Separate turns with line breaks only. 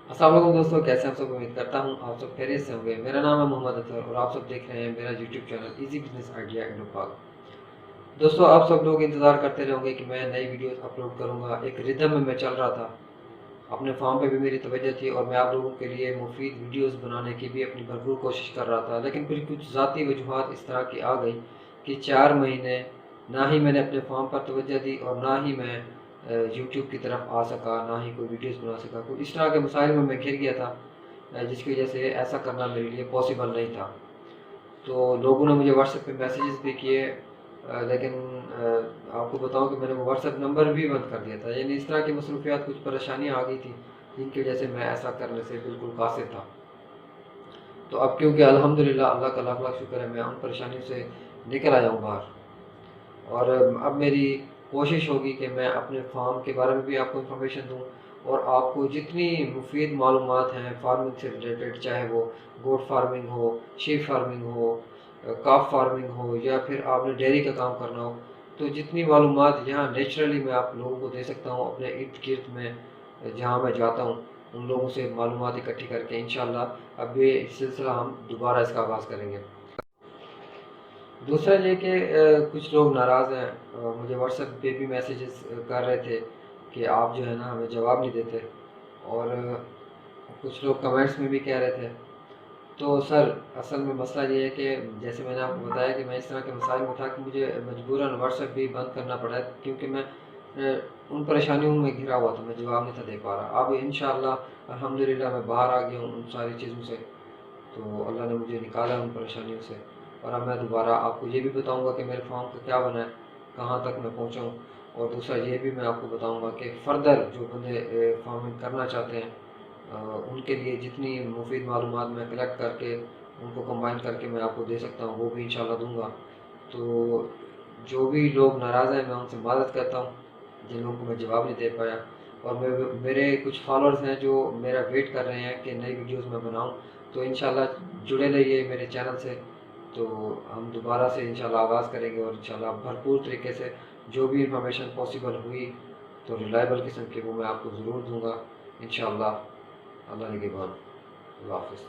अस्सलाम वालेकुम दोस्तों, कैसे हैं आप सब। उम्मीद करता हूँ आप सब खैरियत से होंगे। मेरा नाम है मोहम्मद अतर और आप सब देख रहे हैं मेरा YouTube channel easy business idea and blog. दोस्तों, आप सब लोग इंतज़ार करते रहोगे कि मैं नई वीडियोस अपलोड करूँगा। एक रिदम में मैं चल रहा था, अपने फार्म पे भी मेरी तवज्जो थी और मैं आप लोगों के लिए मुफीद वीडियोस बनाने की भी अपनी भरपूर कोशिश कर रहा था। लेकिन फिर कुछ ज़ाती वजूहात इस तरह की आ गई कि 4 महीने ना ही मैंने अपने फार्म पर तवज्जो दी और ना ही मैं यूट्यूब की तरफ आ सका, ना ही कोई वीडियोस बना सका। कुछ इस तरह के मसाइल में मैं घिर गया था, जिसकी वजह से ऐसा करना मेरे लिए पॉसिबल नहीं था। तो लोगों ने मुझे व्हाट्सएप पे मैसेजेस भी किए, लेकिन आपको बताऊं कि मैंने वो व्हाट्सएप नंबर भी बंद कर दिया था। यानी इस तरह की मसरूफियात, कुछ परेशानियां आ गई थी जिनकी वजह से मैं ऐसा करने से बिल्कुल कासिर था। तो अब क्योंकि अल्हम्दुलिल्लाह अल्लाह का लाख लाख शुक्र है, मैं उन परेशानियों से निकल आया हूँ बाहर। और अब मेरी कोशिश होगी कि मैं अपने फार्म के बारे में भी आपको इन्फॉर्मेशन दूँ और आपको जितनी मुफीद मालूमात हैं फार्मिंग से रिलेटेड, चाहे वो गोट फार्मिंग हो, शीप फार्मिंग हो, काफ फार्मिंग हो, या फिर आपने डेयरी का काम करना हो, तो जितनी मालूमात यहाँ नेचुरली मैं आप लोगों को दे सकता हूँ अपने इर्द गिर्द में जहाँ मैं जाता हूँ, उन लोगों से मालूमात इकट्ठी करके इंशाल्लाह अब ये सिलसिला हम दोबारा इसका आगाज़ करेंगे। दूसरा ये कि कुछ लोग नाराज़ हैं, मुझे व्हाट्सएप पे भी मैसेजेस कर रहे थे कि आप जो है ना हमें जवाब नहीं देते, और कुछ लोग कमेंट्स में भी कह रहे थे। तो सर, असल में मसला ये है कि जैसे मैंने आपको बताया कि मैं इस तरह के मसाइल में था कि मुझे मजबूरन व्हाट्सएप भी बंद करना पड़ा है, क्योंकि मैं उन परेशानियों में घिरा हुआ था, मैं जवाब नहीं था दे पा रहा। अब इंशाअल्लाह अल्हम्दुलिल्लाह मैं बाहर आ गया हूँ उन सारी चीज़ों से, तो अल्लाह ने मुझे निकाला उन परेशानियों से। और अब मैं दोबारा आपको ये भी बताऊंगा कि मेरे फार्म का क्या बना है, कहाँ तक मैं पहुँचा हूँ। और दूसरा ये भी मैं आपको बताऊंगा कि फ़र्दर जो बंदे फार्मिंग करना चाहते हैं, उनके लिए जितनी मुफीद मालूमात मैं कलेक्ट करके उनको कंबाइन करके मैं आपको दे सकता हूँ, वो भी इंशाल्लाह दूंगा। तो जो भी लोग नाराज़ हैं मैं उनसे मादद करता हूँ, जिन लोगों को मैं जवाब नहीं दे पाया। और मेरे कुछ फॉलोअर्स हैं जो मेरा वेट कर रहे हैं कि नई वीडियोस मैं बनाऊं, तो इंशाल्लाह जुड़े रहिए मेरे चैनल से। तो हम दोबारा से इंशाल्लाह आगाज़ करेंगे और इंशाल्लाह भरपूर तरीके से जो भी इंफॉर्मेशन पॉसिबल हुई तो रिलायबल किस्म की वो मैं आपको ज़रूर दूंगा इंशाल्लाह। अल्लाह निगहबान। अल्लाह हाफ़िज़।